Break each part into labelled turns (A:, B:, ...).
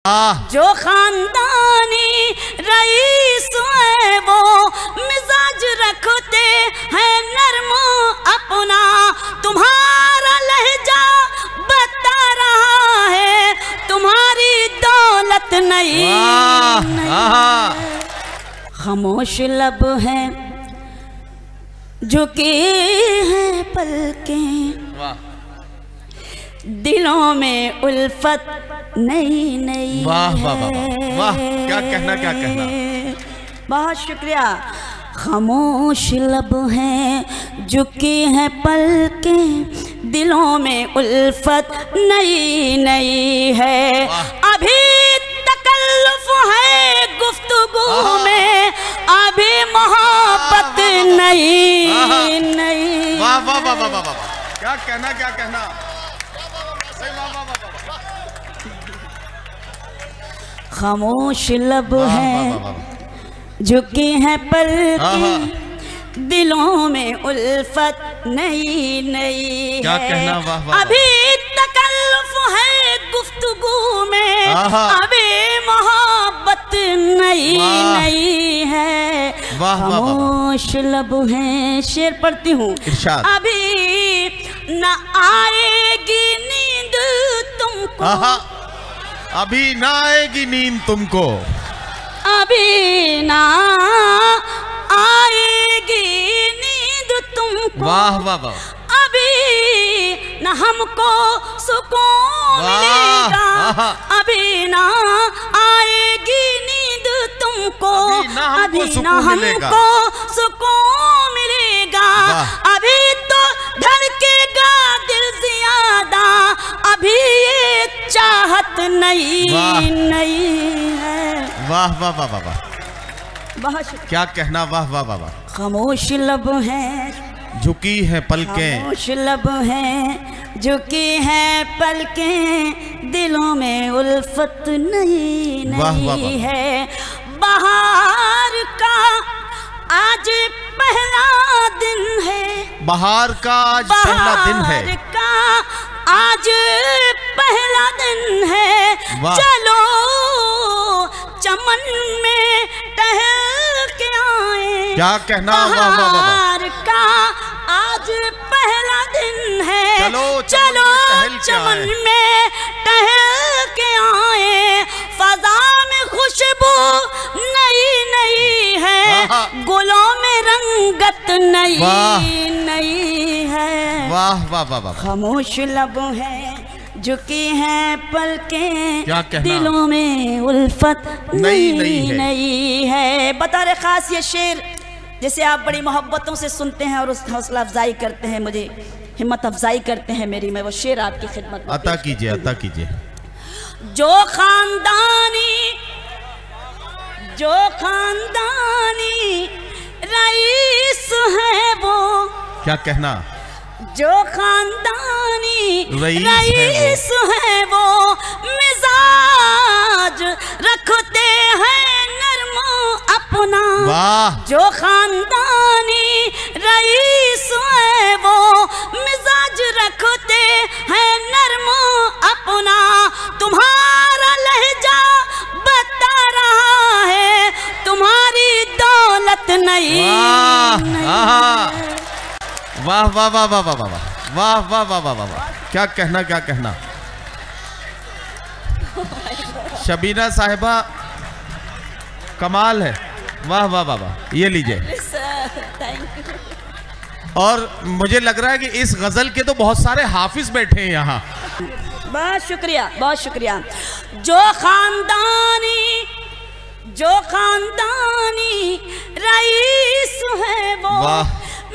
A: जो खानदानी रईस है वो मिजाज रखते हैं नर्म अपना, तुम्हारा लहजा बता रहा है तुम्हारी दौलत नहीं। खामोश लब है झुकी है पलकें, दिलों में उल्फत नई नई।
B: वाह वाह वाह वाह, क्या कहना क्या कहना।
A: बहुत शुक्रिया। खामोश लब हैं झुकी हैं पलकें, दिलों में उल्फत नई नई है। अभी तकल्लुफ है गुफ्तगू में, अभी मोहब्बत नई नई।
B: वाह वाह वाह वाह वाह, क्या कहना क्या कहना।
A: खामोश लब है झुकी है पलकें, दिलों में उल्फत नई नई है। अभी तकल्लुफ है गुफ्तगू में, अभी मोहब्बत नई नई है। खामोश लब है। शेर पढ़ती हूँ। अभी न आएगी नींद तुमको,
B: अभी ना आएगी नींद तुमको,
A: अभी ना आएगी नींद तुमको।
B: वाह वाह वाह।
A: अभी न हमको सुकून मिलेगा, अभी ना आएगी नींद तुमको, अभी ना हमको सुकून मिलेगा। अभी तो धड़केगा दिल ज्यादा, अभी ये चाहत नई नई है।
B: वाह वाह वाह वाह,
A: बहुत
B: क्या कहना। वाह वाह वाह वाह।
A: खामोश लब है
B: झुकी है पलकें,
A: खामोश लब है झुकी है पलकें, दिलों में उल्फत नई नई है। बहार का आज पहला दिन है,
B: बहार का आज पहला दिन है,
A: बहार का आज पहला दिन है। चलो चमन में टहल के आए,
B: क्या कहना।
A: बहार का आज पहला दिन है। चलो चमन में टहल के आए, फजा में खुशबू नई नई है, गुलों में रंगत नई नई है।
B: वाह वाह वाह वाह।
A: खामोश लब है झुकी हैं पलकें, दिलों में उल्फत नई नई है। बता रहे खास ये शेर जैसे आप बड़ी मोहब्बतों से सुनते हैं और उस हौसला अफजाई करते हैं, मुझे हिम्मत अफजाई करते हैं मेरी, मैं वो शेर आपकी खिदमत में
B: अता कीजिए अता कीजिए।
A: जो खानदानी रईस है वो,
B: क्या कहना।
A: जो खानदानी रईस है वो मिजाज रखते हैं नर्म अपना। जो खानदानी रईस है वो मिजाज रखते हैं नर्म अपना, तुम्हारा लहजा बता रहा है तुम्हारी दौलत नहीं।
B: वाह वाह वाह वाह वाह वाह वाह वाह वाह वाह वाह, क्या कहना क्या कहना। शबीना साहिबा कमाल है। वाह वाह वाह वाह। ये लीजिए। और मुझे लग रहा है कि इस गजल के तो बहुत सारे हाफिज बैठे हैं यहाँ।
A: बहुत शुक्रिया बहुत शुक्रिया। जो खानदानी रईस है वो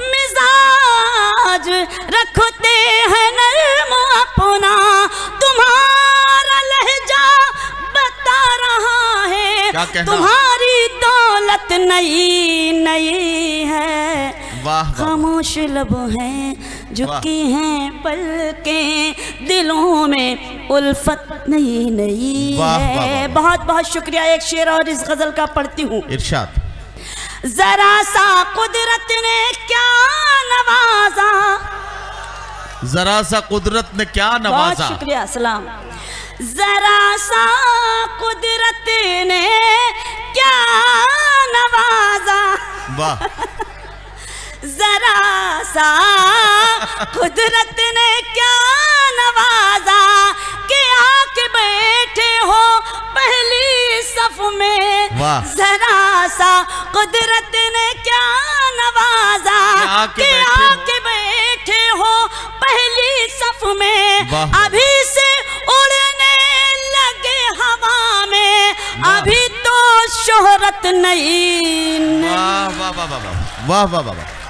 A: मिजाज रखते हैं नर्म अपना, तुम्हारा लहजा बता रहा है तुम्हारी दौलत नई नई है। खामोश लब हैं झुकी हैं पलकें, दिलों में उल्फत नई नई है। बहुत बहुत शुक्रिया। एक शेर और इस गजल का पढ़ती हूँ।
B: इरशाद।
A: जरा सा कुदरत ने क्या नवाजा,
B: जरा सा कुदरत ने क्या नवाजा।
A: बहुत शुक्रिया। सलाम। जरा सा कुदरत ने क्या नवाजा,
B: वाह,
A: जरा सा कुदरत ने क्या नवाजा कि आके बैठे हो पहली सफ में। जरा सा कुदरत ने क्या नवाजा कि आके बैठे हो पहली सफ में। अभी से उड़ने लगे हवा में, अभी तो शोहरत नहीं।
B: वाह वाह वाह वाह वाह वाह वाह वाह।